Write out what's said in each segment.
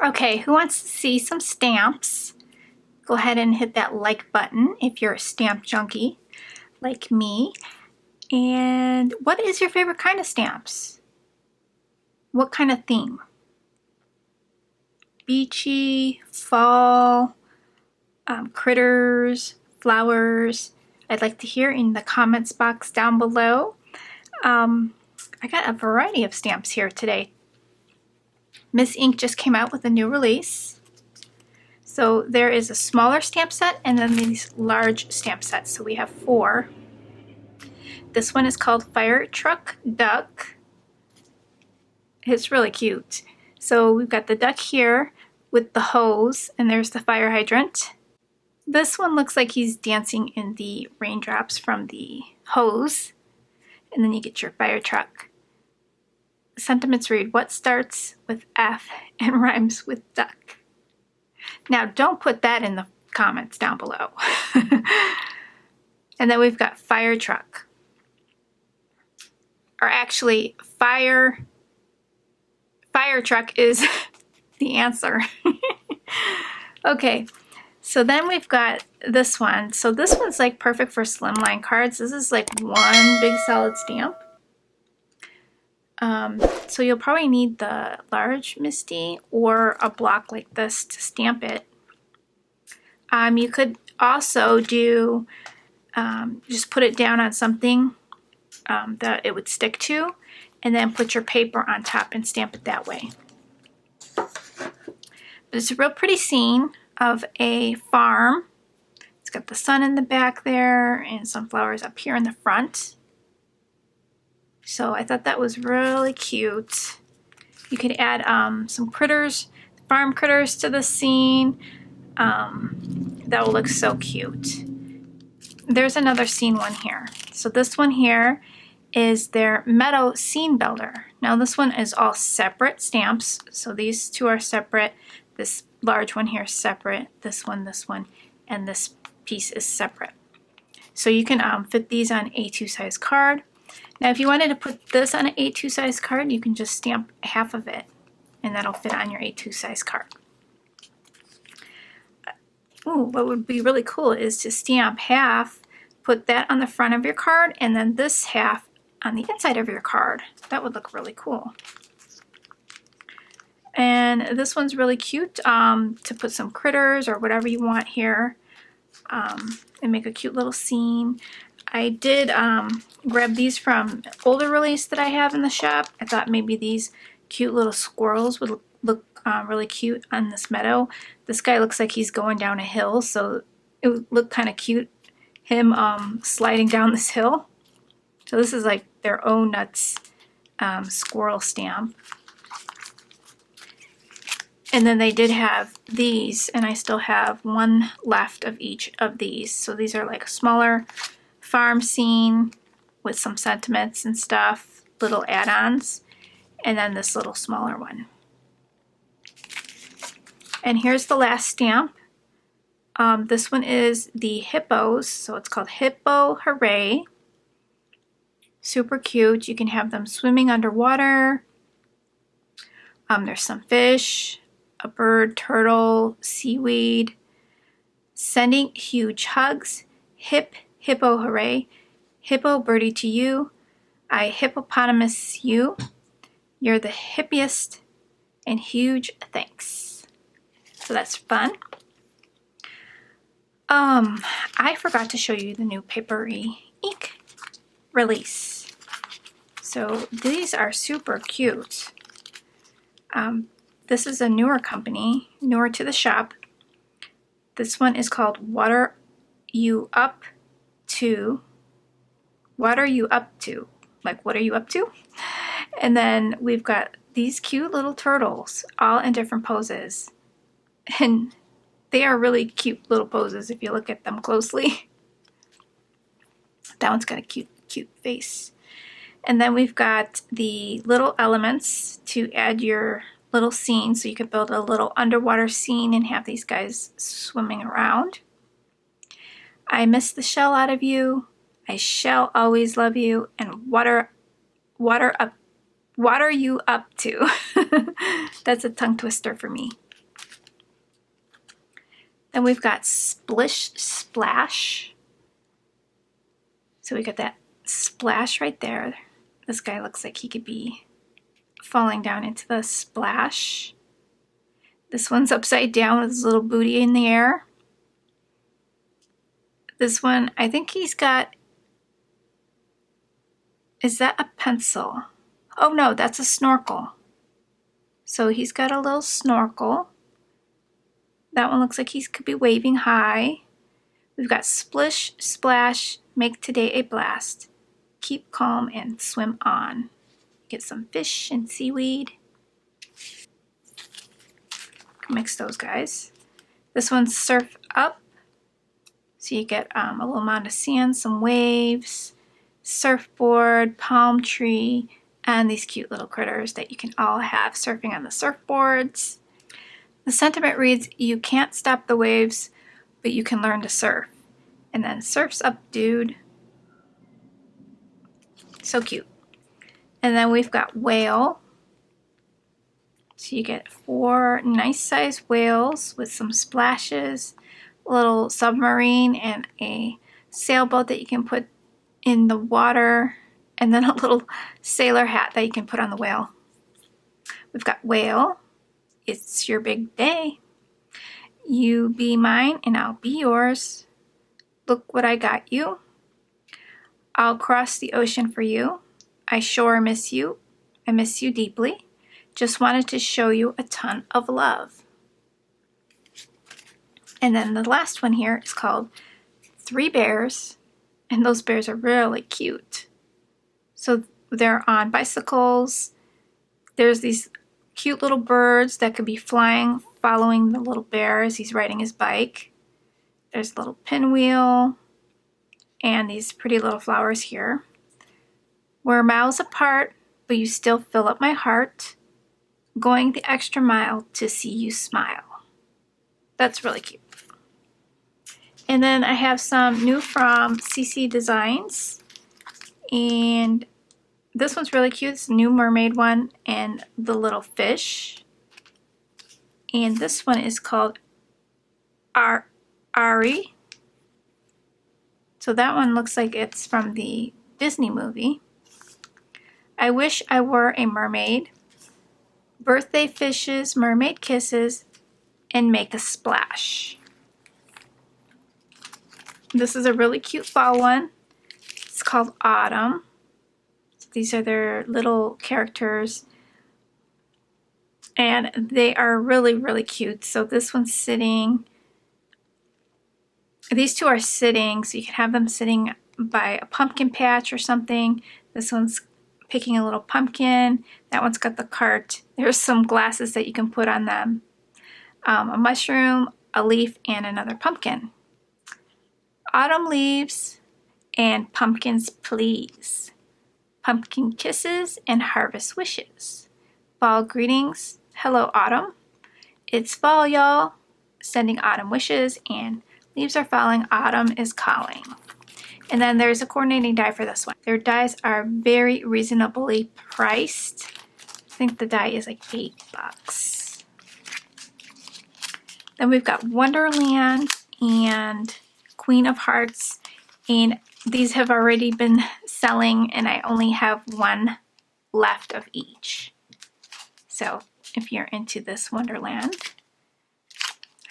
Okay, who wants to see some stamps? Go ahead and hit that like button if you're a stamp junkie like me. And what is your favorite kind of stamps? What kind of theme? Beachy, fall, critters, flowers. I'd like to hear in the comments box down below. I got a variety of stamps here today. Miss Ink just came out with a new release. So there is a smaller stamp set and then these large stamp sets. So we have 4. This one is called Fire Truck Duck. It's really cute. So we've got the duck here with the hose, and there's the fire hydrant. This one looks like he's dancing in the raindrops from the hose. And then you get your fire truck. Sentiments read, what starts with F and rhymes with duck? Now don't put that in the comments down below. And then we've got fire truck. Or actually, fire truck is the answer. Okay, so then we've got this one. So this one's like perfect for slimline cards. This is like one big solid stamp. So you'll probably need the large Misty or a block like this to stamp it. You could also do, just put it down on something that it would stick to, and then put your paper on top and stamp it that way. But it's a real pretty scene of a farm. It's got the sun in the back there and some flowers up here in the front. So I thought that was really cute. You could add some critters, farm critters to the scene. That will look so cute. There's another scene one here. So this one here is their meadow scene builder. Now this one is all separate stamps. So these 2 are separate. This large one here is separate. This one, and this piece is separate. So you can fit these on A2 size card. Now if you wanted to put this on an A2 size card, you can just stamp half of it and that'll fit on your A2 size card. Ooh, what would be really cool is to stamp half, put that on the front of your card, and then this half on the inside of your card. That would look really cool. And this one's really cute to put some critters or whatever you want here and make a cute little scene. I did grab these from an older release that I have in the shop. I thought maybe these cute little squirrels would look really cute on this meadow. This guy looks like he's going down a hill, so it would look kind of cute, him sliding down this hill. So this is like their own nuts squirrel stamp. And then they did have these, and I still have one left of each of these. So these are like a smaller farm scene with some sentiments and stuff, little add-ons, and then this little smaller one. And here's the last stamp. This one is the hippos, so it's called Hippo Hooray. Super cute. You can have them swimming underwater. There's some fish, a bird, turtle, seaweed. Sending huge hugs. Hip, hippo hooray. Hippo birdie to you. I hippopotamus you. You're the hippiest, and huge thanks. So that's fun. I forgot to show you the new Papery ink release. So these are super cute. This is a newer company, newer to the shop. This one is called What Are You Up To? What Are You Up To? Like, what are you up to? And then we've got these cute little turtles, all in different poses. And they are really cute little poses if you look at them closely. That one's got a cute face. And then we've got the little elements to add your little scene. So you could build a little underwater scene and have these guys swimming around. I miss the shell out of you. I shall always love you. And what are you up to? That's a tongue twister for me. Then we've got Splish Splash. So we got that splash right there. This guy looks like he could be falling down into the splash. This one's upside down with his little booty in the air. This one, I think he's got, is that a pencil? Oh no, that's a snorkel. So he's got a little snorkel. That one looks like he could be waving high. We've got Splish, Splash, Make Today a Blast. Keep calm and swim on. Get some fish and seaweed. Mix those guys. This one's Surf Up. So you get a little amount of sand, some waves, surfboard, palm tree, and these cute little critters that you can all have surfing on the surfboards. The sentiment reads, you can't stop the waves, but you can learn to surf. And then Surf's Up, dude. So cute. And then we've got Whale. So you get 4 nice sized whales with some splashes, a little submarine, and a sailboat that you can put in the water, and then a little sailor hat that you can put on the whale. We've got Whale. It's your big day. You be mine and I'll be yours. Look what I got you. I'll cross the ocean for you. I sure miss you. I miss you deeply. Just wanted to show you a ton of love. And then the last one here is called 3 Bears. And those bears are really cute. So they're on bicycles. There's these cute little birds that could be flying, following the little bear as he's riding his bike. There's a little pinwheel. And these pretty little flowers here. We're miles apart, but you still fill up my heart. Going the extra mile to see you smile. That's really cute. And then I have some new from CC Designs. And this one's really cute. It's a new mermaid one and the little fish. And this one is called Ari. So that one looks like it's from the Disney movie. I wish I were a mermaid. Birthday fishes, mermaid kisses, and make a splash. This is a really cute fall one. It's called Autumn. So these are their little characters. And they are really, really cute. So this one's sitting. These two are sitting, so you can have them sitting by a pumpkin patch or something. This one's picking a little pumpkin. That one's got the cart. There's some glasses that you can put on them. A mushroom, a leaf, and another pumpkin. Autumn leaves and pumpkins please. Pumpkin kisses and harvest wishes. Fall greetings. Hello, autumn. It's fall, y'all. Sending autumn wishes, and leaves are falling. Autumn is calling. And then there's a coordinating die for this one. Their dies are very reasonably priced. I think the die is like $8. Then we've got Wonderland and Queen of Hearts. And these have already been selling, and I only have one left of each. So if you're into this Wonderland,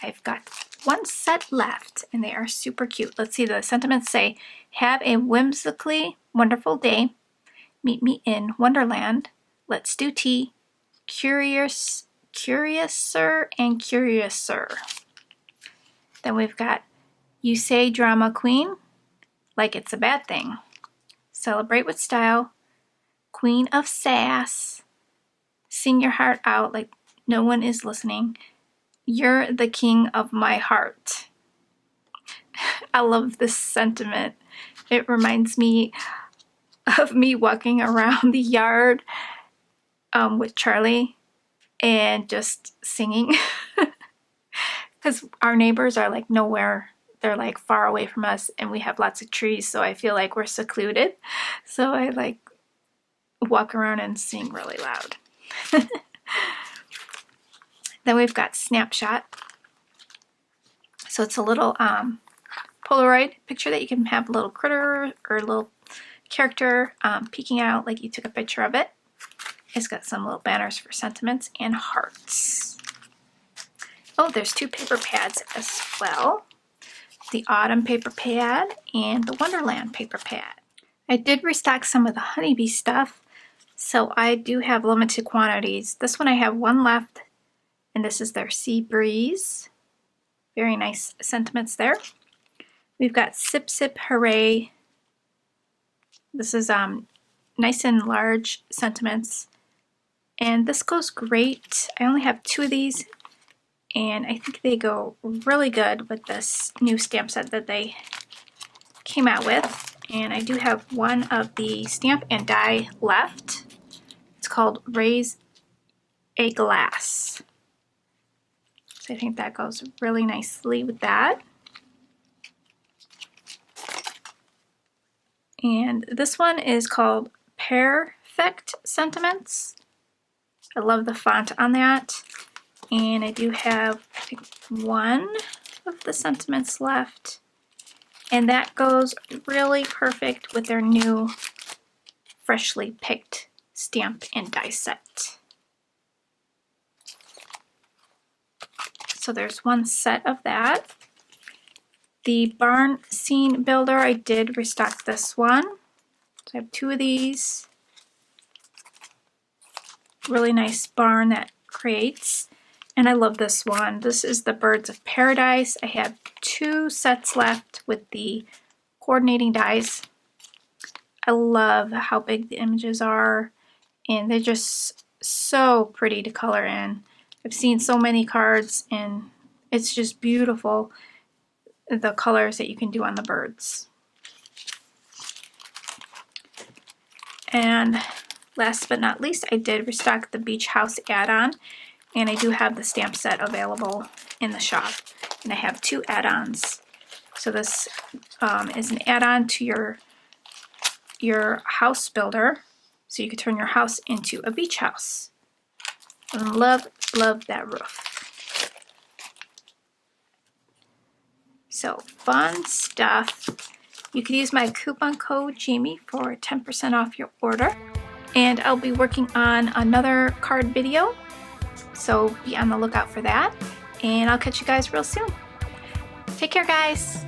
I've got one set left, and they are super cute. Let's see, the sentiments say, have a whimsically wonderful day. Meet me in Wonderland. Let's do tea. Curiouser and curiouser. Then we've got, you say drama queen, like it's a bad thing. Celebrate with style. Queen of sass. Sing your heart out like no one is listening. You're the king of my heart. I love this sentiment. It reminds me of me walking around the yard with Charlie and just singing. Because our neighbors are like nowhere. They're like far away from us, and we have lots of trees, so I feel like we're secluded. So I like walk around and sing really loud. Then we've got Snapshot. So it's a little Polaroid picture that you can have a little critter or a little character peeking out like you took a picture of it. It's got some little banners for sentiments and hearts. Oh, there's 2 paper pads as well. The Autumn paper pad and the Wonderland paper pad. I did restock some of the honeybee stuff, so I do have limited quantities. This one I have 1 left, and this is their Sea Breeze. Very nice sentiments there. We've got Sip Sip Hooray. This is nice and large sentiments, and this goes great. I only have 2 of these, and I think they go really good with this new stamp set that they came out with. And I do have 1 of the stamp and die left. It's called Raise a Glass. So I think that goes really nicely with that. And this one is called Perfect Sentiments. I love the font on that. And I do have, I think, 1 of the sentiments left. And that goes really perfect with their new freshly picked stamp and die set. So there's 1 set of that. The barn scene builder, I did restock this one. So I have 2 of these. Really nice barn that creates. And I love this one. This is the Birds of Paradise. I have 2 sets left with the coordinating dies. I love how big the images are, and they're just so pretty to color in. I've seen so many cards, and it's just beautiful, the colors that you can do on the birds. And last but not least, I did restock the Beach House add-on, and I do have the stamp set available in the shop, and I have 2 add-ons. So this is an add-on to your house builder, so you could turn your house into a beach house. And love that roof. So fun stuff. You can use my coupon code Jamie for 10% off your order. And I'll be working on another card video, so be on the lookout for that. And I'll catch you guys real soon. Take care, guys.